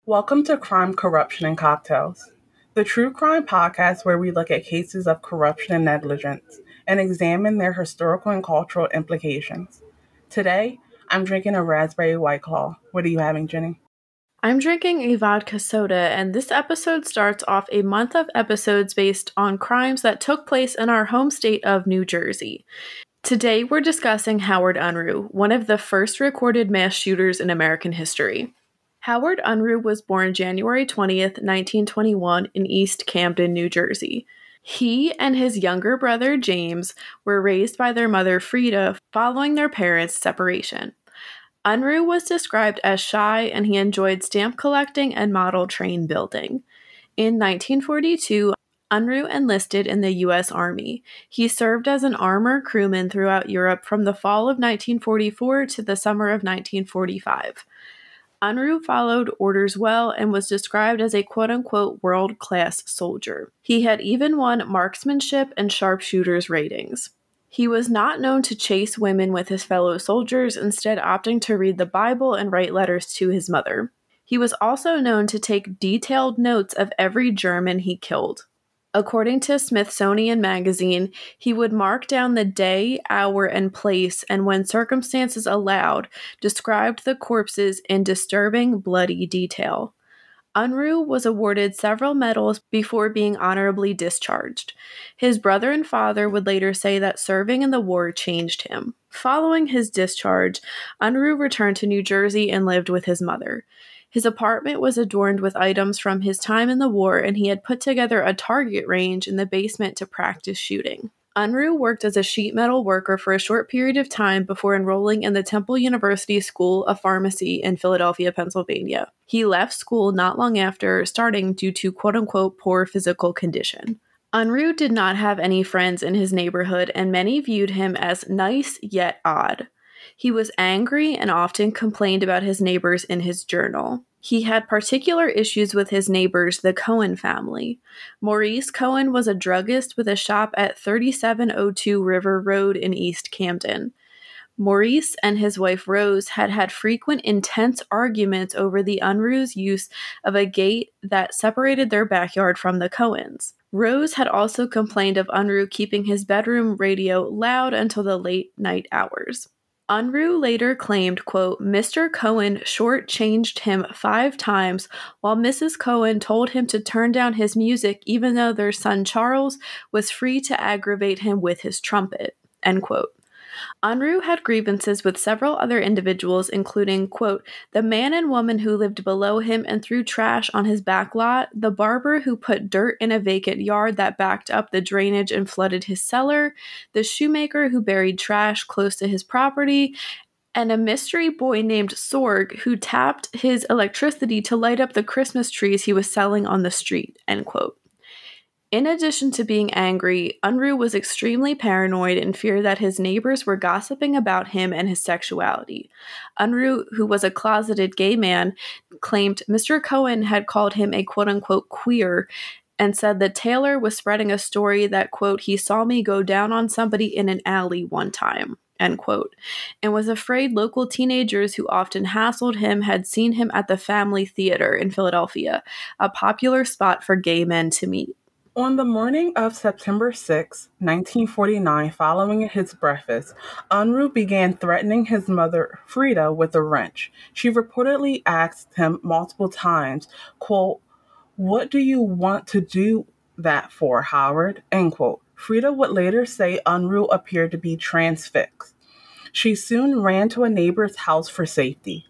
Welcome to Crime, Corruption, and Cocktails, the true crime podcast where we look at cases of corruption and negligence and examine their historical and cultural implications. Today, I'm drinking a raspberry White Claw. What are you having, Jenny? I'm drinking a vodka soda, and this episode starts off a month of episodes based on crimes that took place in our home state of New Jersey. Today, we're discussing Howard Unruh, one of the first recorded mass shooters in American history. Howard Unruh was born January 20th, 1921 in East Camden, New Jersey. He and his younger brother, James, were raised by their mother, Frida, following their parents' separation. Unruh was described as shy, and he enjoyed stamp collecting and model train building. In 1942, Unruh enlisted in the U.S. Army. He served as an armor crewman throughout Europe from the fall of 1944 to the summer of 1945. Unruh followed orders well and was described as a quote-unquote world-class soldier. He had even won marksmanship and sharpshooters ratings. He was not known to chase women with his fellow soldiers, instead opting to read the Bible and write letters to his mother. He was also known to take detailed notes of every German he killed. According to Smithsonian Magazine, he would mark down the day, hour, and place, and when circumstances allowed, described the corpses in disturbing, bloody detail. Unruh was awarded several medals before being honorably discharged. His brother and father would later say that serving in the war changed him. Following his discharge, Unruh returned to New Jersey and lived with his mother. His apartment was adorned with items from his time in the war, and he had put together a target range in the basement to practice shooting. Unruh worked as a sheet metal worker for a short period of time before enrolling in the Temple University School of Pharmacy in Philadelphia, Pennsylvania. He left school not long after starting due to quote-unquote poor physical condition. Unruh did not have any friends in his neighborhood, and many viewed him as nice yet odd. He was angry and often complained about his neighbors in his journal. He had particular issues with his neighbors, the Cohen family. Maurice Cohen was a druggist with a shop at 3702 River Road in East Camden. Maurice and his wife Rose had had frequent intense arguments over the Unruh's use of a gate that separated their backyard from the Cohens. Rose had also complained of Unruh keeping his bedroom radio loud until the late night hours. Unruh later claimed, quote, Mr. Cohen shortchanged him 5 times, while Mrs. Cohen told him to turn down his music even though their son Charles was free to aggravate him with his trumpet, end quote. Unruh had grievances with several other individuals, including, quote, the man and woman who lived below him and threw trash on his back lot, the barber who put dirt in a vacant yard that backed up the drainage and flooded his cellar, the shoemaker who buried trash close to his property, and a mystery boy named Sorg who tapped his electricity to light up the Christmas trees he was selling on the street, end quote. In addition to being angry, Unruh was extremely paranoid and feared that his neighbors were gossiping about him and his sexuality. Unruh, who was a closeted gay man, claimed Mr. Cohen had called him a quote-unquote queer and said that Taylor was spreading a story that, quote, he saw me go down on somebody in an alley one time, end quote, and was afraid local teenagers who often hassled him had seen him at the Family Theater in Philadelphia, a popular spot for gay men to meet. On the morning of September 6, 1949, following his breakfast, Unruh began threatening his mother, Frida, with a wrench. She reportedly asked him multiple times, quote, what do you want to do that for, Howard? End quote. Frida would later say Unruh appeared to be transfixed. She soon ran to a neighbor's house for safety.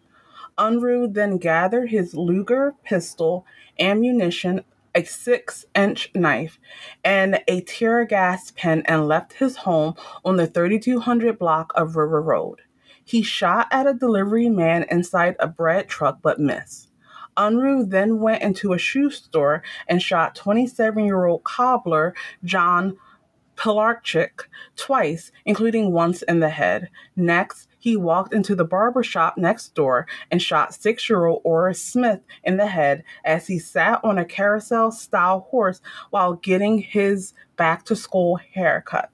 Unruh then gathered his Luger pistol, ammunition, a 6-inch knife, and a tear gas pen and left his home on the 3200 block of River Road. He shot at a delivery man inside a bread truck but missed. Unruh then went into a shoe store and shot 27-year-old cobbler John Pilarchik twice, including once in the head. Next, he walked into the barber shop next door and shot 6-year-old Oris Smith in the head as he sat on a carousel-style horse while getting his back-to-school haircut.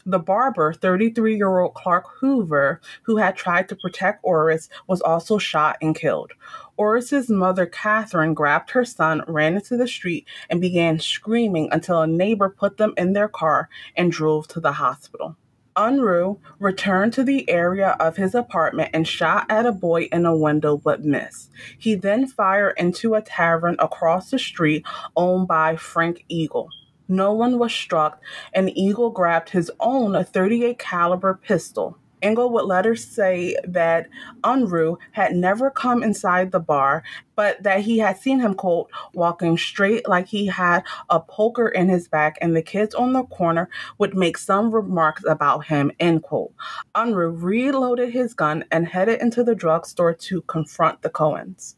The barber, 33-year-old Clark Hoover, who had tried to protect Oris, was also shot and killed. Oris's mother, Catherine, grabbed her son, ran into the street, and began screaming until a neighbor put them in their car and drove to the hospital. Unruh returned to the area of his apartment and shot at a boy in a window but missed. He then fired into a tavern across the street owned by Frank Eagle. No one was struck, and Eagle grabbed his own 38 caliber pistol. Engel would later say that Unruh had never come inside the bar, but that he had seen him, quote, walking straight like he had a poker in his back, and the kids on the corner would make some remarks about him, end quote. Unruh reloaded his gun and headed into the drugstore to confront the Cohens.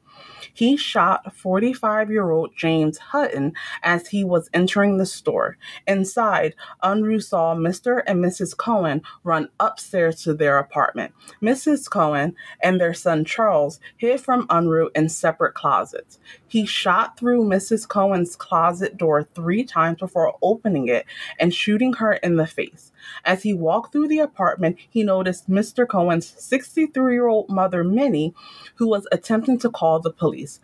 He shot 45-year-old James Hutton as he was entering the store. Inside, Unruh saw Mr. and Mrs. Cohen run upstairs to their apartment. Mrs. Cohen and their son Charles hid from Unruh in separate closets. He shot through Mrs. Cohen's closet door 3 times before opening it and shooting her in the face. As he walked through the apartment, he noticed Mr. Cohen's 63-year-old mother, Minnie, who was attempting to call the police.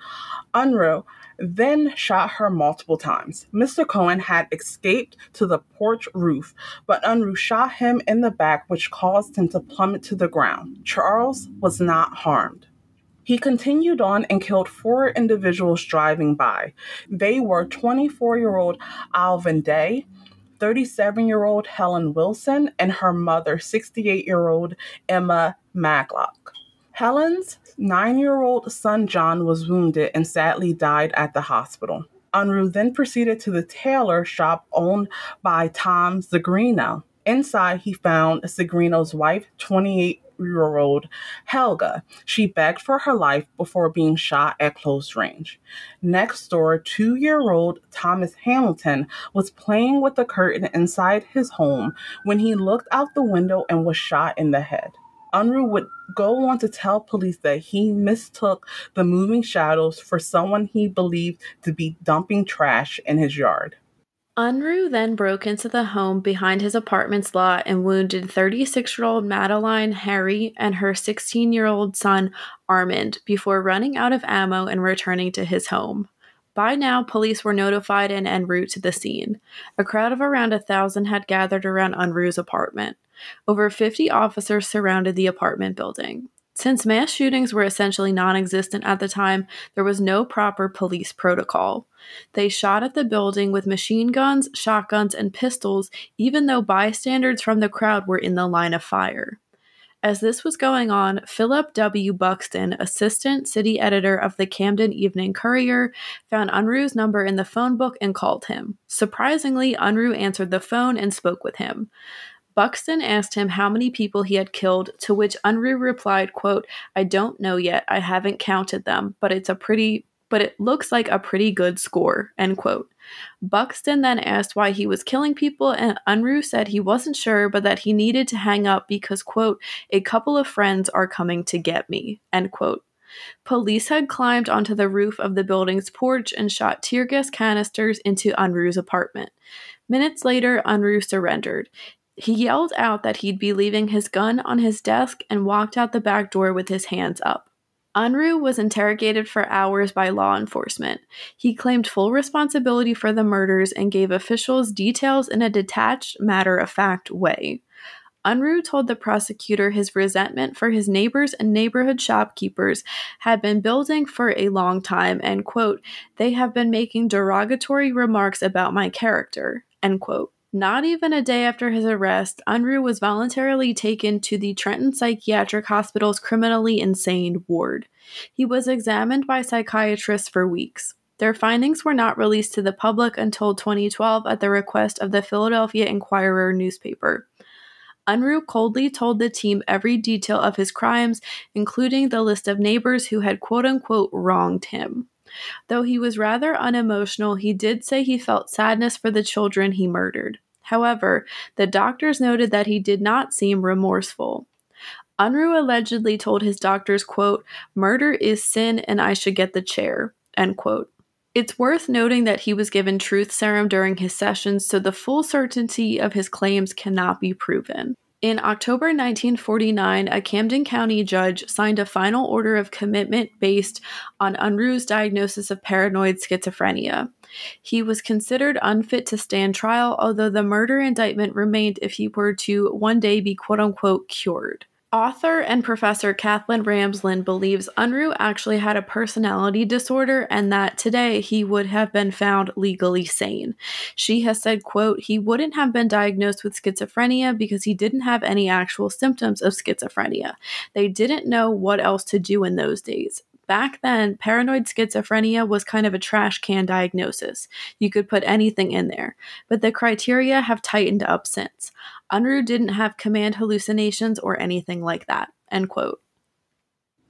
Unruh then shot her multiple times. Mr. Cohen had escaped to the porch roof, but Unruh shot him in the back, which caused him to plummet to the ground. Charles was not harmed. He continued on and killed 4 individuals driving by. They were 24-year-old Alvin Day, 37-year-old Helen Wilson, and her mother, 68-year-old Emma Maglock. Helen's 9-year-old son John was wounded and sadly died at the hospital. Unruh then proceeded to the tailor shop owned by Tom Zagrino. Inside, he found Zagrino's wife, 28-year-old Helga. She begged for her life before being shot at close range. Next door, 2-year-old Thomas Hamilton was playing with the curtain inside his home when he looked out the window and was shot in the head. Unruh would go on to tell police that he mistook the moving shadows for someone he believed to be dumping trash in his yard. Unruh then broke into the home behind his apartment's lot and wounded 36-year-old Madeline Harry and her 16-year-old son Armand before running out of ammo and returning to his home. By now, police were notified and en route to the scene. A crowd of around 1,000 had gathered around Unruh's apartment. Over 50 officers surrounded the apartment building. Since mass shootings were essentially non-existent at the time, there was no proper police protocol. They shot at the building with machine guns, shotguns, and pistols, even though bystanders from the crowd were in the line of fire. As this was going on, Philip W. Buxton, assistant city editor of the Camden Evening Courier, found Unruh's number in the phone book and called him. Surprisingly, Unruh answered the phone and spoke with him. Buxton asked him how many people he had killed, to which Unruh replied, quote, "I don't know yet. I haven't counted them, but it looks like a pretty good score," end quote. Buxton then asked why he was killing people, and Unruh said he wasn't sure, but that he needed to hang up because, quote, "a couple of friends are coming to get me," end quote. Police had climbed onto the roof of the building's porch and shot tear gas canisters into Unruh's apartment. Minutes later, Unruh surrendered. He yelled out that he'd be leaving his gun on his desk and walked out the back door with his hands up. Unruh was interrogated for hours by law enforcement. He claimed full responsibility for the murders and gave officials details in a detached, matter-of-fact way. Unruh told the prosecutor his resentment for his neighbors and neighborhood shopkeepers had been building for a long time and, quote, "they have been making derogatory remarks about my character," end quote. Not even a day after his arrest, Unruh was voluntarily taken to the Trenton Psychiatric Hospital's criminally insane ward. He was examined by psychiatrists for weeks. Their findings were not released to the public until 2012 at the request of the Philadelphia Inquirer newspaper. Unruh coldly told the team every detail of his crimes, including the list of neighbors who had quote-unquote wronged him. Though he was rather unemotional, he did say he felt sadness for the children he murdered. However, the doctors noted that he did not seem remorseful. Unruh allegedly told his doctors, quote, "murder is sin and I should get the chair," end quote. It's worth noting that he was given truth serum during his sessions, so the full certainty of his claims cannot be proven. In October 1949, a Camden County judge signed a final order of commitment based on Unruh's diagnosis of paranoid schizophrenia. He was considered unfit to stand trial, although the murder indictment remained if he were to one day be quote-unquote cured. Author and professor Kathleen Ramsland believes Unruh actually had a personality disorder and that today he would have been found legally sane. She has said, quote, he wouldn't have been diagnosed with schizophrenia because he didn't have any actual symptoms of schizophrenia. They didn't know what else to do in those days. Back then, paranoid schizophrenia was kind of a trash can diagnosis. You could put anything in there. But the criteria have tightened up since. Unruh didn't have command hallucinations or anything like that. End quote.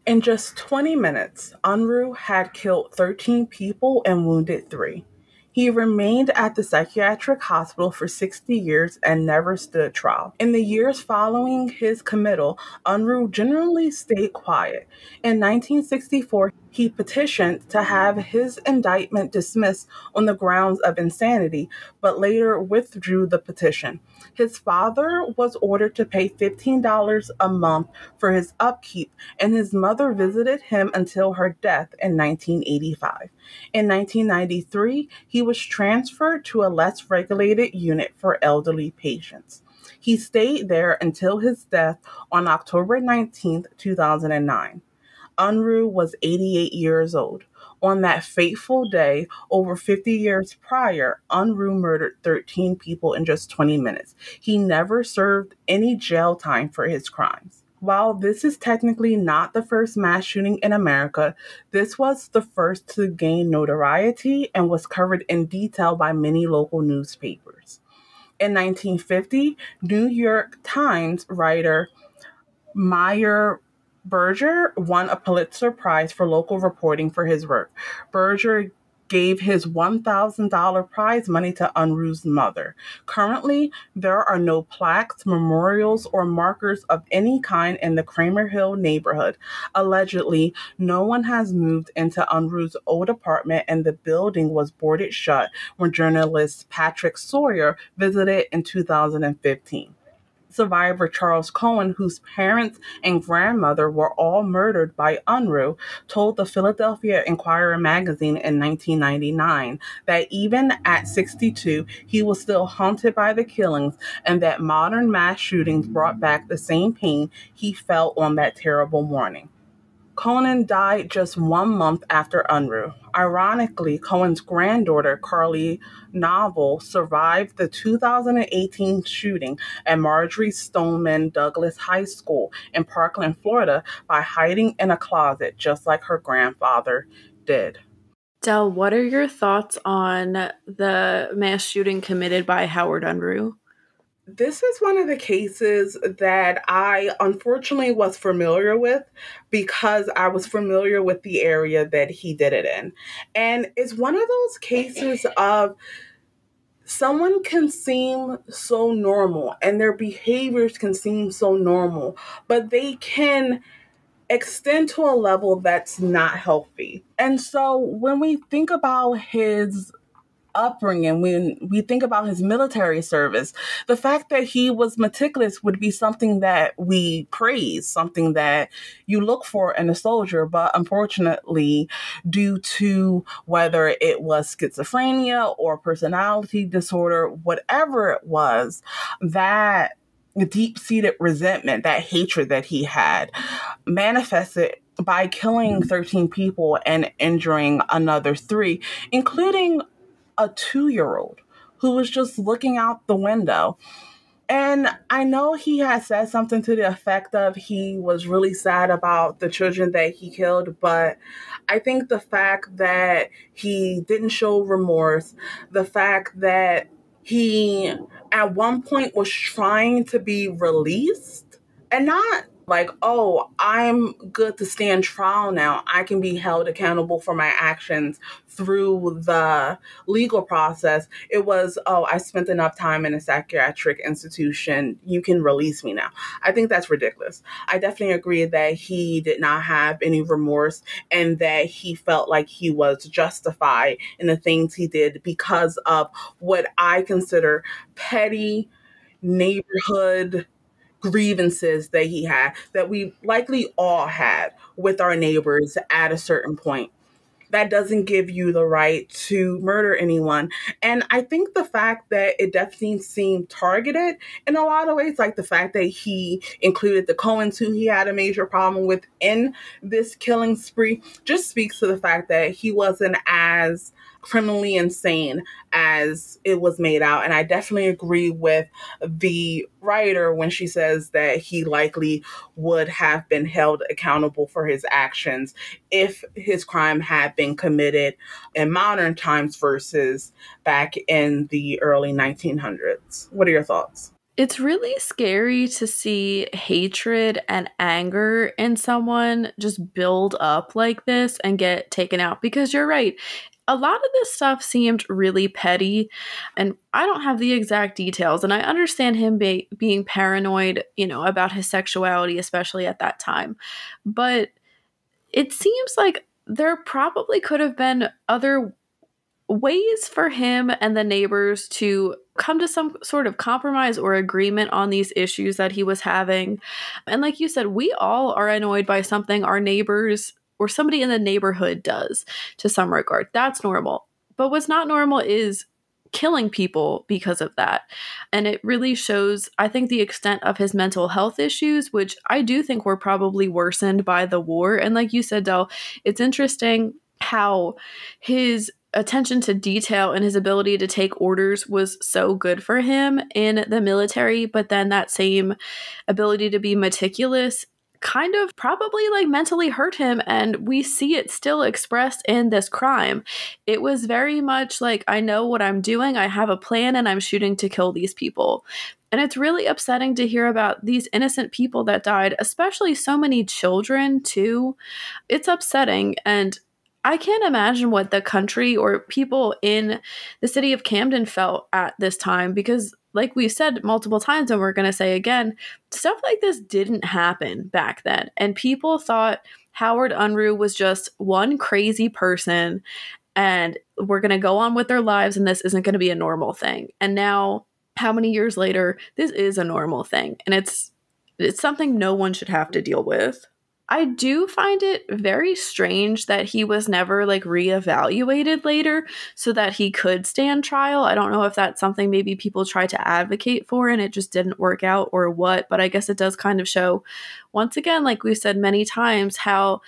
In just 20 minutes, Unruh had killed 13 people and wounded 3. He remained at the psychiatric hospital for 60 years and never stood trial. In the years following his committal, Unruh generally stayed quiet. In 1964, he petitioned to have his indictment dismissed on the grounds of insanity, but later withdrew the petition. His father was ordered to pay $15 a month for his upkeep, and his mother visited him until her death in 1985. In 1993, he was transferred to a less regulated unit for elderly patients. He stayed there until his death on October 19, 2009. Unruh was 88 years old. On that fateful day, over 50 years prior, Unruh murdered 13 people in just 20 minutes. He never served any jail time for his crimes. While this is technically not the first mass shooting in America, this was the first to gain notoriety and was covered in detail by many local newspapers. In 1950, New York Times writer Meyer Berger won a Pulitzer Prize for local reporting for his work. Berger gave his $1,000 prize money to Unruh's mother. Currently, there are no plaques, memorials, or markers of any kind in the Kramer Hill neighborhood. Allegedly, no one has moved into Unruh's old apartment, and the building was boarded shut when journalist Patrick Sawyer visited in 2015. Survivor Charles Cohen, whose parents and grandmother were all murdered by Unruh, told the Philadelphia Inquirer magazine in 1999 that even at 62, he was still haunted by the killings and that modern mass shootings brought back the same pain he felt on that terrible morning. Cohen died just 1 month after Unruh. Ironically, Cohen's granddaughter, Carly Novel, survived the 2018 shooting at Marjorie Stoneman Douglas High School in Parkland, Florida, by hiding in a closet, just like her grandfather did. Del, what are your thoughts on the mass shooting committed by Howard Unruh? This is one of the cases that I unfortunately was familiar with because I was familiar with the area that he did it in. And it's one of those cases of someone can seem so normal and their behaviors can seem so normal, but they can extend to a level that's not healthy. And so when we think about his upbringing, when we think about his military service, the fact that he was meticulous would be something that we praise, something that you look for in a soldier. But unfortunately, due to whether it was schizophrenia or personality disorder, whatever it was, that deep-seated resentment, that hatred that he had, manifested by killing 13 people and injuring another 3, including a 2-year-old who was just looking out the window. And I know he had said something to the effect of he was really sad about the children that he killed, but I think the fact that he didn't show remorse, the fact that he at one point was trying to be released, and not like, oh, I'm good to stand trial now. I can be held accountable for my actions through the legal process. It was, oh, I spent enough time in a psychiatric institution. You can release me now. I think that's ridiculous. I definitely agree that he did not have any remorse and that he felt like he was justified in the things he did because of what I consider petty neighborhood grievances that he had, that we likely all had with our neighbors at a certain point. That doesn't give you the right to murder anyone. And I think the fact that it definitely seemed targeted in a lot of ways, like the fact that he included the Coens, who he had a major problem with in this killing spree, just speaks to the fact that he wasn't as criminally insane as it was made out. And I definitely agree with the writer when she says that he likely would have been held accountable for his actions if his crime had been committed in modern times versus back in the early 1900s. What are your thoughts? It's really scary to see hatred and anger in someone just build up like this and get taken out, because you're right. A lot of this stuff seemed really petty, and I don't have the exact details, and I understand him being paranoid, about his sexuality, especially at that time. But it seems like there probably could have been other ways for him and the neighbors to come to some sort of compromise or agreement on these issues that he was having. And like you said, we all are annoyed by something our neighbors or somebody in the neighborhood does to some regard. That's normal. But what's not normal is killing people because of that. And it really shows, I think, the extent of his mental health issues, which I do think were probably worsened by the war. And like you said, Del, it's interesting how his attention to detail and his ability to take orders was so good for him in the military, but then that same ability to be meticulous kind of probably like mentally hurt him, and we see it still expressed in this crime. It was very much like, I know what I'm doing, I have a plan, and I'm shooting to kill these people. And it's really upsetting to hear about these innocent people that died, especially so many children too. It's upsetting, and I can't imagine what the country or people in the city of Camden felt at this time, because like we said multiple times, and we're going to say again, stuff like this didn't happen back then. And people thought Howard Unruh was just one crazy person and we're going to go on with their lives and this isn't going to be a normal thing. And now, how many years later, this is a normal thing. And it's something no one should have to deal with. I do find it very strange that he was never like reevaluated later so that he could stand trial. I don't know if that's something maybe people try to advocate for and it just didn't work out or what, but I guess it does kind of show, once again, like we've said many times, how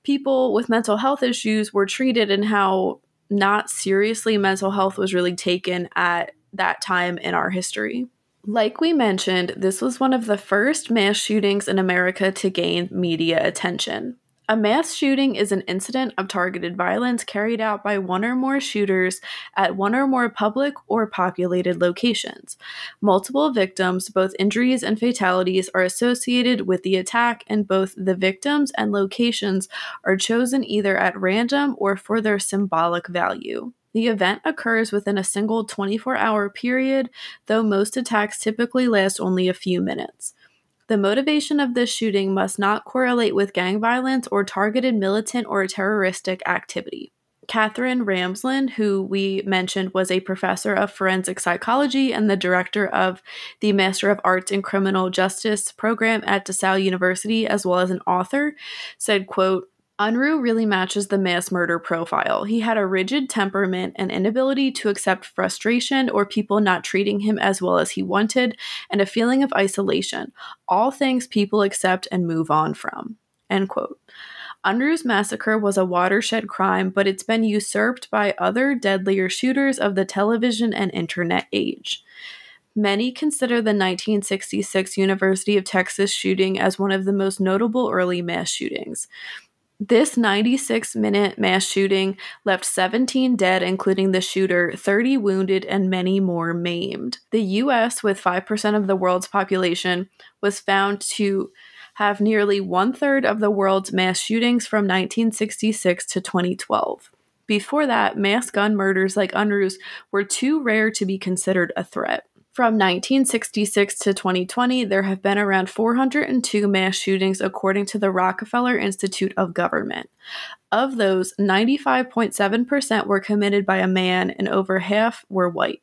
people with mental health issues were treated and how not seriously mental health was really taken at that time in our history. Like we mentioned, this was one of the first mass shootings in America to gain media attention. A mass shooting is an incident of targeted violence carried out by one or more shooters at one or more public or populated locations. Multiple victims, both injuries and fatalities, are associated with the attack, and both the victims and locations are chosen either at random or for their symbolic value. The event occurs within a single 24-hour period, though most attacks typically last only a few minutes. The motivation of this shooting must not correlate with gang violence or targeted militant or terroristic activity. Catherine Ramsland, who we mentioned was a professor of forensic psychology and the director of the Master of Arts in Criminal Justice program at DeSalle University, as well as an author, said, quote, Unruh really matches the mass murder profile. He had a rigid temperament, an inability to accept frustration or people not treating him as well as he wanted, and a feeling of isolation. All things people accept and move on from. End quote. Unruh's massacre was a watershed crime, but it's been usurped by other deadlier shooters of the television and internet age. Many consider the 1966 University of Texas shooting as one of the most notable early mass shootings. This 96-minute mass shooting left 17 dead, including the shooter, 30 wounded, and many more maimed. The U.S., with 5% of the world's population, was found to have nearly 1/3 of the world's mass shootings from 1966 to 2012. Before that, mass gun murders like Unruh's were too rare to be considered a threat. From 1966 to 2020, there have been around 402 mass shootings according to the Rockefeller Institute of Government. Of those, 95.7% were committed by a man and over half were white.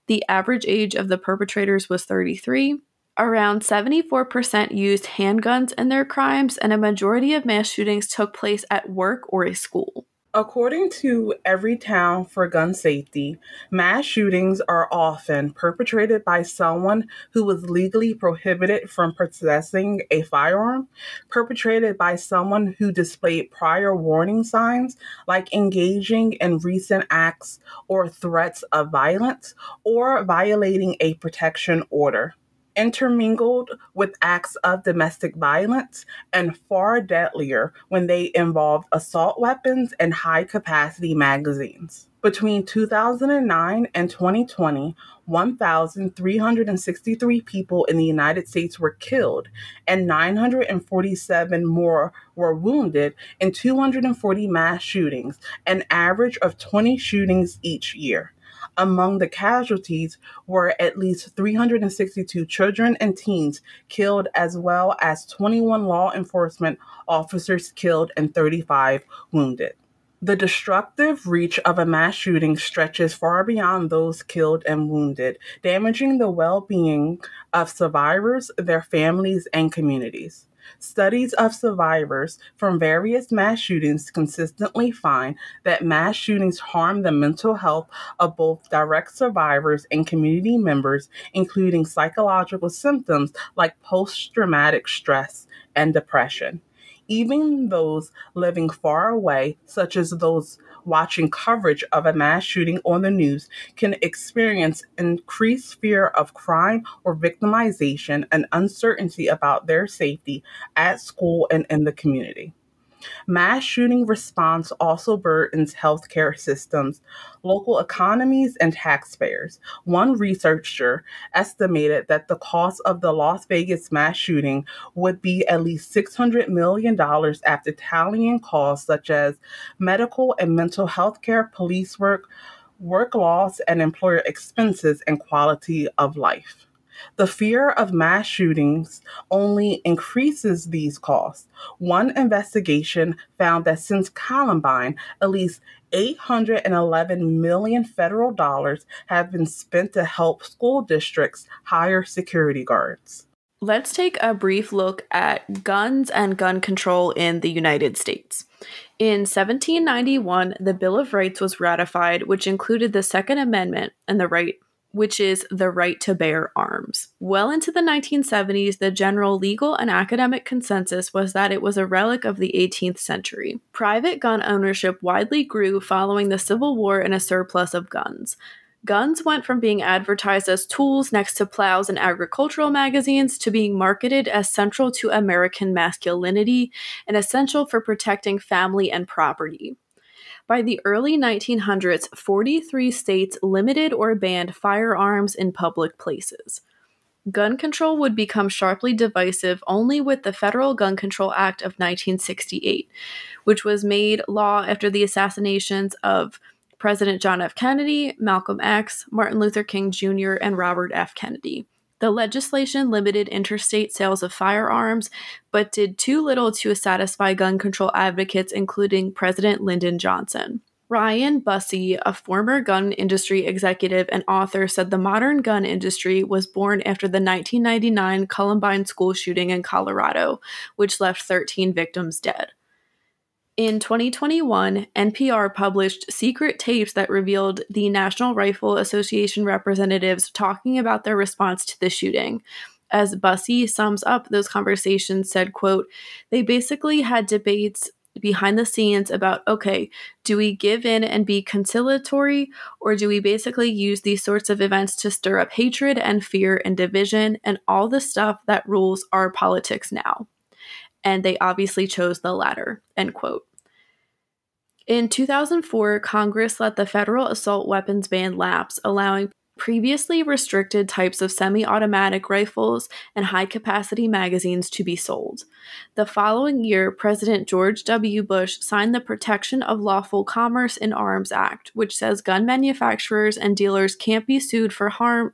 The average age of the perpetrators was 33. Around 74% used handguns in their crimes, and a majority of mass shootings took place at work or a school. According to Everytown for Gun Safety, mass shootings are often perpetrated by someone who was legally prohibited from possessing a firearm, perpetrated by someone who displayed prior warning signs, like engaging in recent acts or threats of violence, or violating a protection order, intermingled with acts of domestic violence, and far deadlier when they involved assault weapons and high-capacity magazines. Between 2009 and 2020, 1,363 people in the United States were killed, and 947 more were wounded in 240 mass shootings, an average of 20 shootings each year. Among the casualties were at least 362 children and teens killed, as well as 21 law enforcement officers killed and 35 wounded. The destructive reach of a mass shooting stretches far beyond those killed and wounded, damaging the well-being of survivors, their families, and communities. Studies of survivors from various mass shootings consistently find that mass shootings harm the mental health of both direct survivors and community members, including psychological symptoms like post-traumatic stress and depression. Even those living far away, such as those watching coverage of a mass shooting on the news, can experience increased fear of crime or victimization and uncertainty about their safety at school and in the community. Mass shooting response also burdens healthcare systems, local economies, and taxpayers. One researcher estimated that the cost of the Las Vegas mass shooting would be at least $600 million after tallying costs such as medical and mental health care, police work, work loss, and employer expenses and quality of life. The fear of mass shootings only increases these costs. One investigation found that since Columbine, at least $811 million federal dollars have been spent to help school districts hire security guards. Let's take a brief look at guns and gun control in the United States. In 1791, the Bill of Rights was ratified, which included the Second Amendment and which is the right to bear arms. Well into the 1970s, the general legal and academic consensus was that it was a relic of the 18th century. Private gun ownership widely grew following the Civil War and a surplus of guns. Guns went from being advertised as tools next to plows in agricultural magazines to being marketed as central to American masculinity and essential for protecting family and property. By the early 1900s, 43 states limited or banned firearms in public places. Gun control would become sharply divisive only with the Federal Gun Control Act of 1968, which was made law after the assassinations of President John F. Kennedy, Malcolm X, Martin Luther King Jr., and Robert F. Kennedy. The legislation limited interstate sales of firearms, but did too little to satisfy gun control advocates, including President Lyndon Johnson. Ryan Bussey, a former gun industry executive and author, said the modern gun industry was born after the 1999 Columbine school shooting in Colorado, which left 13 victims dead. In 2021, NPR published secret tapes that revealed the National Rifle Association representatives talking about their response to the shooting. As Bussey sums up those conversations, said, quote, "They basically had debates behind the scenes about, okay, do we give in and be conciliatory, or do we basically use these sorts of events to stir up hatred and fear and division and all the stuff that rules our politics now?" And they obviously chose the latter, end quote. In 2004, Congress let the federal assault weapons ban lapse, allowing previously restricted types of semi-automatic rifles and high-capacity magazines to be sold. The following year, President George W. Bush signed the Protection of Lawful Commerce in Arms Act, which says gun manufacturers and dealers can't be sued for harms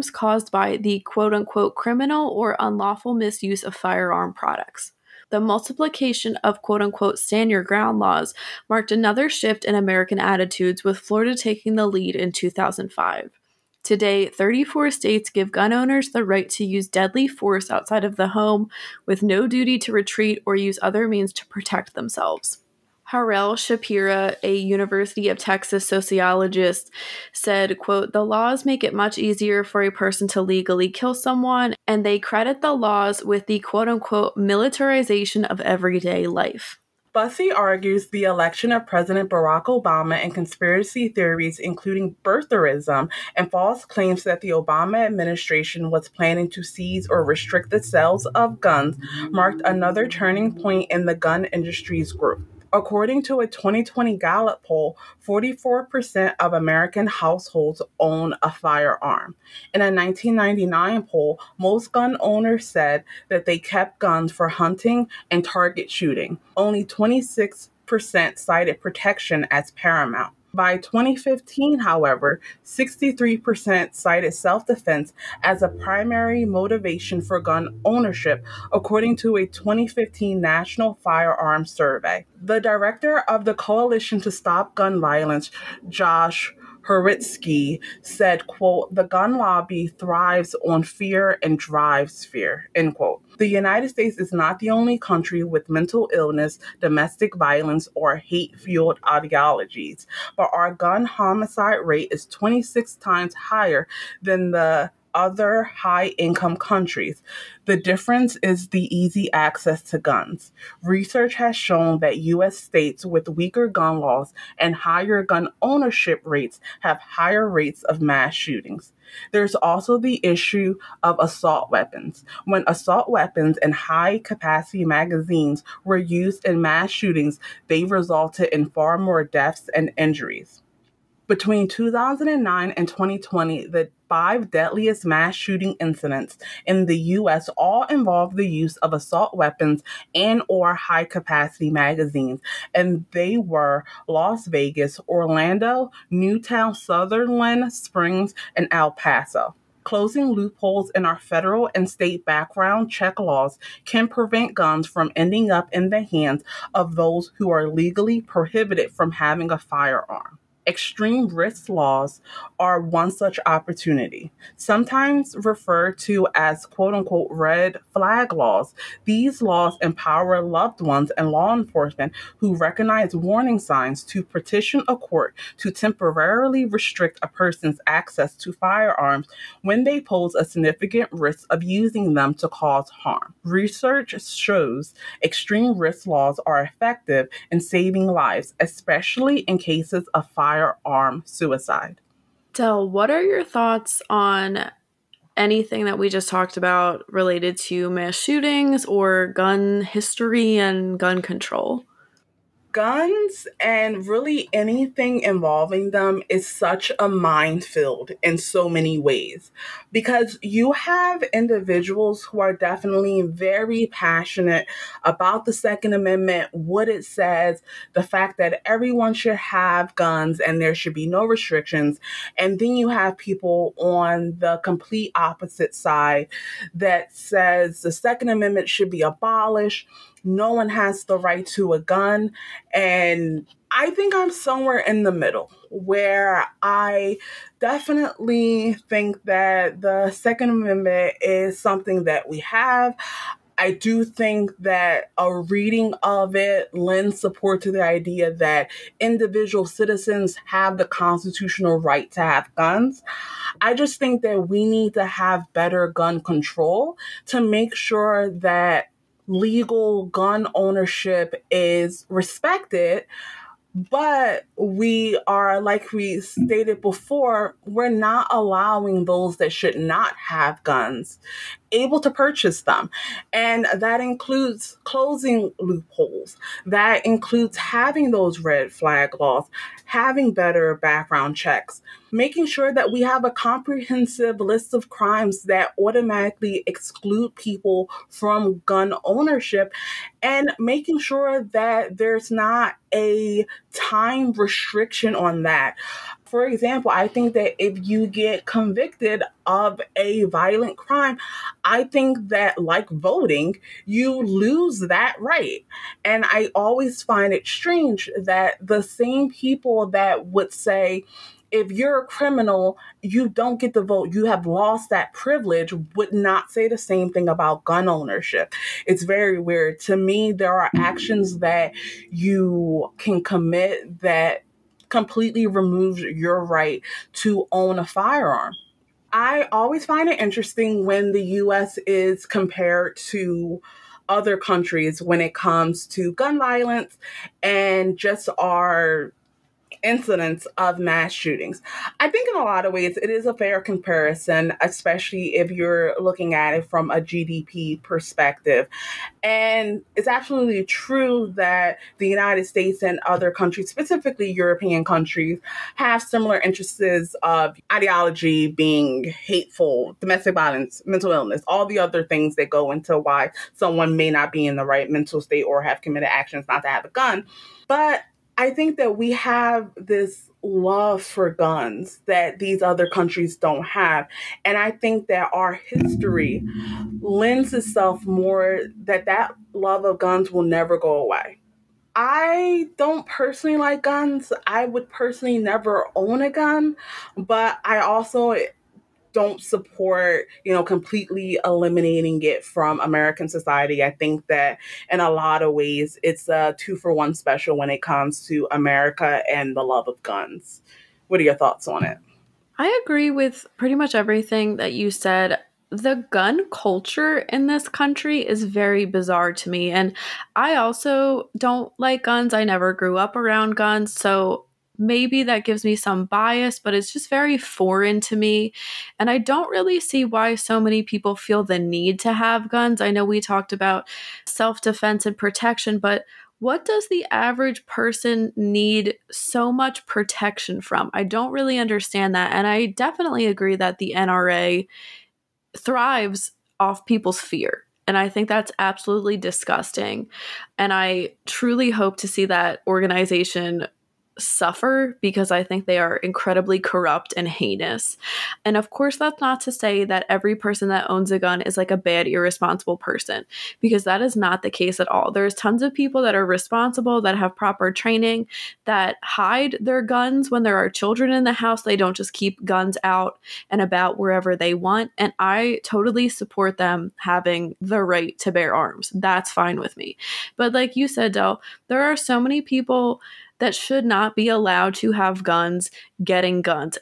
caused by the quote-unquote criminal or unlawful misuse of firearm products. The multiplication of quote-unquote stand-your-ground laws marked another shift in American attitudes, with Florida taking the lead in 2005. Today, 34 states give gun owners the right to use deadly force outside of the home with no duty to retreat or use other means to protect themselves. Harel Shapira, a University of Texas sociologist, said, quote, "The laws make it much easier for a person to legally kill someone, and they credit the laws with the quote-unquote militarization of everyday life." Bussey argues the election of President Barack Obama and conspiracy theories, including birtherism and false claims that the Obama administration was planning to seize or restrict the sales of guns, marked another turning point in the gun industry's growth. According to a 2020 Gallup poll, 44% of American households own a firearm. In a 1999 poll, most gun owners said that they kept guns for hunting and target shooting. Only 26% cited protection as paramount. By 2015, however, 63% cited self-defense as a primary motivation for gun ownership, according to a 2015 National Firearms Survey. The director of the Coalition to Stop Gun Violence, Josh Hurwitski, said, quote, "The gun lobby thrives on fear and drives fear," end quote. The United States is not the only country with mental illness, domestic violence, or hate-fueled ideologies, but our gun homicide rate is 26 times higher than the other high-income countries. The difference is the easy access to guns. Research has shown that U.S. states with weaker gun laws and higher gun ownership rates have higher rates of mass shootings. There's also the issue of assault weapons. When assault weapons and high-capacity magazines were used in mass shootings, they resulted in far more deaths and injuries. Between 2009 and 2020, the 5 deadliest mass shooting incidents in the U.S. all involved the use of assault weapons and or high-capacity magazines, and they were Las Vegas, Orlando, Newtown, Sutherland Springs, and El Paso. Closing loopholes in our federal and state background check laws can prevent guns from ending up in the hands of those who are legally prohibited from having a firearm. Extreme risk laws are one such opportunity, sometimes referred to as quote-unquote red flag laws. These laws empower loved ones and law enforcement who recognize warning signs to petition a court to temporarily restrict a person's access to firearms when they pose a significant risk of using them to cause harm. Research shows extreme risk laws are effective in saving lives, especially in cases of firearm suicide. Del, what are your thoughts on anything that we just talked about related to mass shootings or gun history and gun control? Guns and really anything involving them is such a minefield in so many ways, because you have individuals who are definitely very passionate about the Second Amendment, what it says, the fact that everyone should have guns and there should be no restrictions. And then you have people on the complete opposite side that says the Second Amendment should be abolished. No one has the right to a gun. And I think I'm somewhere in the middle, where I definitely think that the Second Amendment is something that we have. I do think that a reading of it lends support to the idea that individual citizens have the constitutional right to have guns. I just think that we need to have better gun control to make sure that legal gun ownership is respected, but we are, like we stated before, we're not allowing those that should not have guns able to purchase them. And that includes closing loopholes. That includes having those red flag laws, having better background checks, making sure that we have a comprehensive list of crimes that automatically exclude people from gun ownership, and making sure that there's not a time restriction on that. For example, I think that if you get convicted of a violent crime, I think that, like voting, you lose that right. And I always find it strange that the same people that would say, if you're a criminal, you don't get to vote, you have lost that privilege, would not say the same thing about gun ownership. It's very weird. To me, there are actions that you can commit that completely removes your right to own a firearm. I always find it interesting when the US is compared to other countries when it comes to gun violence and just our incidents of mass shootings. I think in a lot of ways it is a fair comparison, especially if you're looking at it from a GDP perspective. And it's absolutely true that the United States and other countries, specifically European countries, have similar interests of ideology being hateful, domestic violence, mental illness, all the other things that go into why someone may not be in the right mental state or have committed actions not to have a gun. But I think that we have this love for guns that these other countries don't have. And I think that our history lends itself more that love of guns will never go away. I don't personally like guns. I would personally never own a gun, but I also don't support, completely eliminating it from American society. I think that in a lot of ways, it's a 2-for-1 special when it comes to America and the love of guns. What are your thoughts on it? I agree with pretty much everything that you said. The gun culture in this country is very bizarre to me. And I also don't like guns. I never grew up around guns. So maybe that gives me some bias, but it's just very foreign to me. And I don't really see why so many people feel the need to have guns. I know we talked about self-defense and protection, but what does the average person need so much protection from? I don't really understand that. And I definitely agree that the NRA thrives off people's fear. And I think that's absolutely disgusting. And I truly hope to see that organization suffer because I think they are incredibly corrupt and heinous. And of course, that's not to say that every person that owns a gun is like a bad, irresponsible person, because that is not the case at all. There's tons of people that are responsible, that have proper training, that hide their guns when there are children in the house. They don't just keep guns out and about wherever they want. And I totally support them having the right to bear arms. That's fine with me. But like you said, Del, there are so many people that should not be allowed to have guns getting guns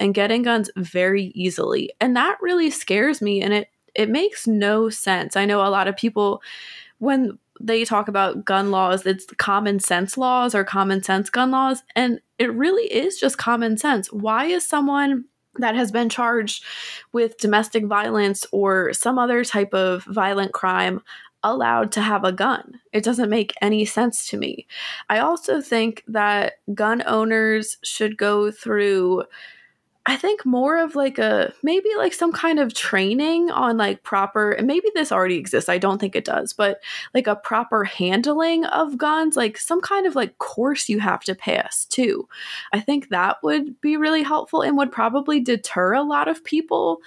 very easily. And that really scares me, and it makes no sense. I know a lot of people, when they talk about gun laws, it's common sense laws or common sense gun laws, and it really is just common sense. Why is someone that has been charged with domestic violence or some other type of violent crime allowed to have a gun? It doesn't make any sense to me. I also think that gun owners should go through, I think, more of maybe some kind of training on proper, and maybe this already exists, I don't think it does, but a proper handling of guns, some kind of course you have to pass too. I think that would be really helpful and would probably deter a lot of people.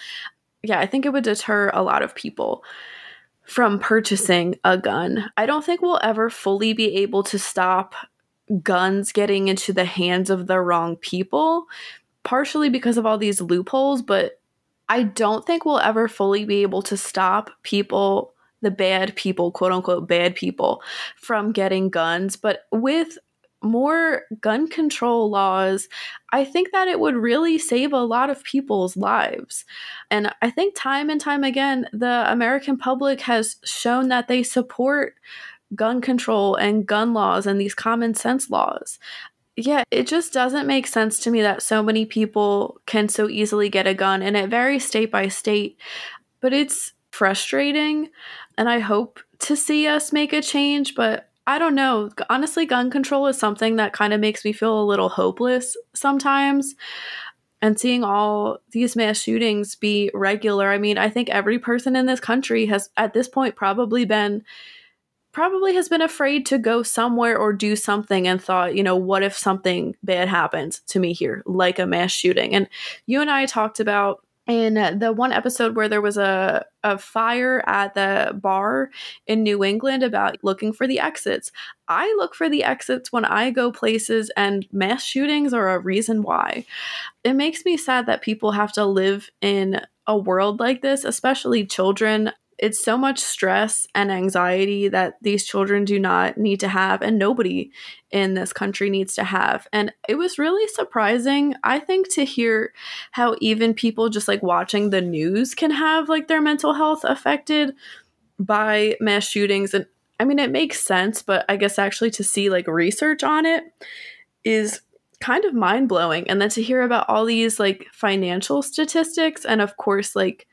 Yeah, I think it would deter a lot of people from purchasing a gun. I don't think we'll ever fully be able to stop guns getting into the hands of the wrong people, partially because of all these loopholes, but I don't think we'll ever fully be able to stop people, the bad people, quote unquote bad people, from getting guns. But with more gun control laws, I think that it would really save a lot of people's lives. And I think time and time again, the American public has shown that they support gun control and gun laws and these common sense laws. Yeah, it just doesn't make sense to me that so many people can so easily get a gun, and it varies state by state. But it's frustrating, and I hope to see us make a change, but I don't know. Honestly, gun control is something that kind of makes me feel a little hopeless sometimes. And seeing all these mass shootings be regular, I mean, I think every person in this country has at this point probably has been afraid to go somewhere or do something and thought, what if something bad happens to me here, like a mass shooting? And you and I talked about in the one episode where there was a fire at the bar in New England about looking for the exits. I look for the exits when I go places, and mass shootings are a reason why. It makes me sad that people have to live in a world like this, especially children. It's so much stress and anxiety that these children do not need to have, and nobody in this country needs to have. And it was really surprising, I think, to hear how even people just like watching the news can have like their mental health affected by mass shootings. And I mean, it makes sense, but I guess actually to see like research on it is kind of mind-blowing. And then to hear about all these like financial statistics, and of course, like,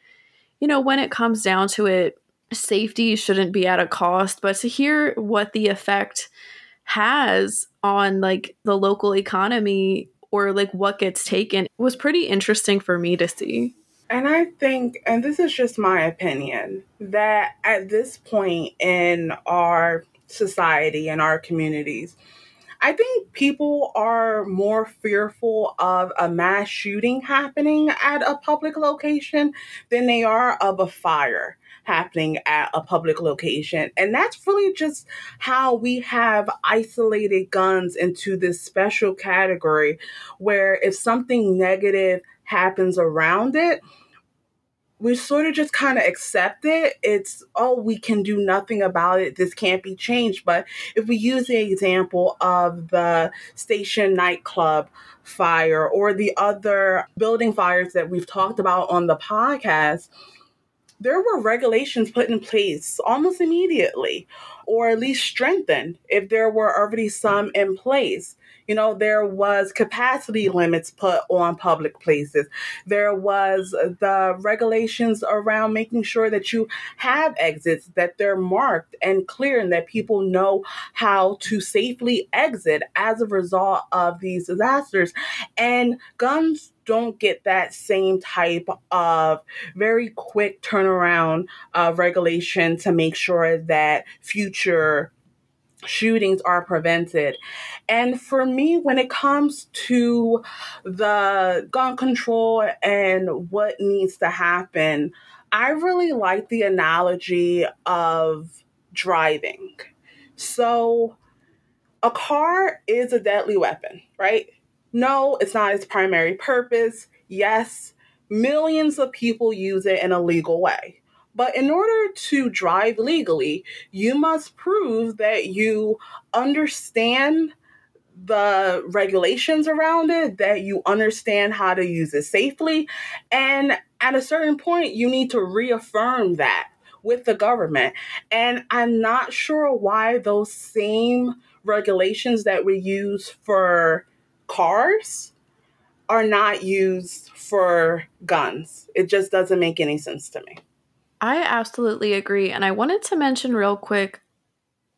when it comes down to it, safety shouldn't be at a cost, but to hear what the effect has on like the local economy or like what gets taken was pretty interesting for me to see. And I think, and this is just my opinion, that at this point in our society and our communities, I think people are more fearful of a mass shooting happening at a public location than they are of a fire happening at a public location. And that's really just how we have isolated guns into this special category where if something negative happens around it, we sort of just kind of accept it. It's, oh, we can do nothing about it. This can't be changed. But if we use the example of the Station nightclub fire or the other building fires that we've talked about on the podcast, there were regulations put in place almost immediately, or at least strengthened if there were already some in place. There was capacity limits put on public places. There was the regulations around making sure that you have exits, that they're marked and clear, and that people know how to safely exit as a result of these disasters. And guns don't get that same type of very quick turnaround regulation to make sure that future shootings are prevented. And for me, when it comes to the gun control and what needs to happen, I really like the analogy of driving. So a car is a deadly weapon, right? No, it's not its primary purpose. Yes, millions of people use it in a legal way. But in order to drive legally, you must prove that you understand the regulations around it, that you understand how to use it safely. And at a certain point, you need to reaffirm that with the government. And I'm not sure why those same regulations that we use for cars are not used for guns. It just doesn't make any sense to me. I absolutely agree. And I wanted to mention real quick,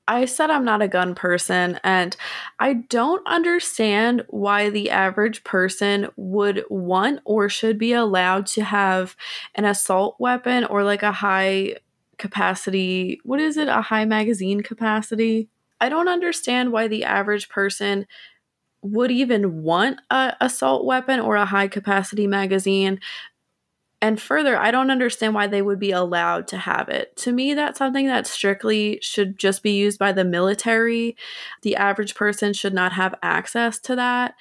I said I'm not a gun person, and I don't understand why the average person would want or should be allowed to have an assault weapon or like a high capacity, a high magazine capacity. I don't understand why the average person would even want a assault weapon or a high capacity magazine. And further, I don't understand why they would be allowed to have it. To me, that's something that strictly should just be used by the military. The average person should not have access to that.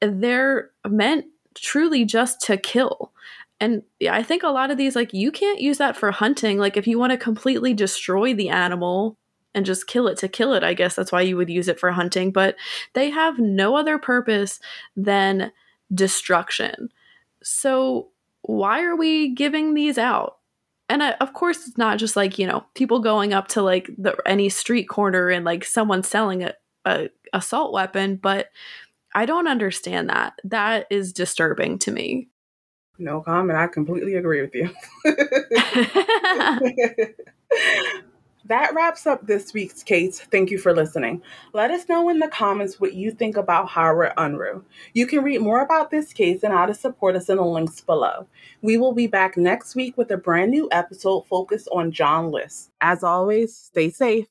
They're meant truly just to kill. And I think a lot of these, like, you can't use that for hunting. Like, if you want to completely destroy the animal and just kill it to kill it, I guess that's why you would use it for hunting. But they have no other purpose than destruction. So why are we giving these out? And of course, it's not just like, people going up to like any street corner and like someone selling a assault weapon, but I don't understand that. That is disturbing to me. No comment. I completely agree with you. That wraps up this week's case. Thank you for listening. Let us know in the comments what you think about Howard Unruh. You can read more about this case and how to support us in the links below. We will be back next week with a brand new episode focused on John List. As always, stay safe.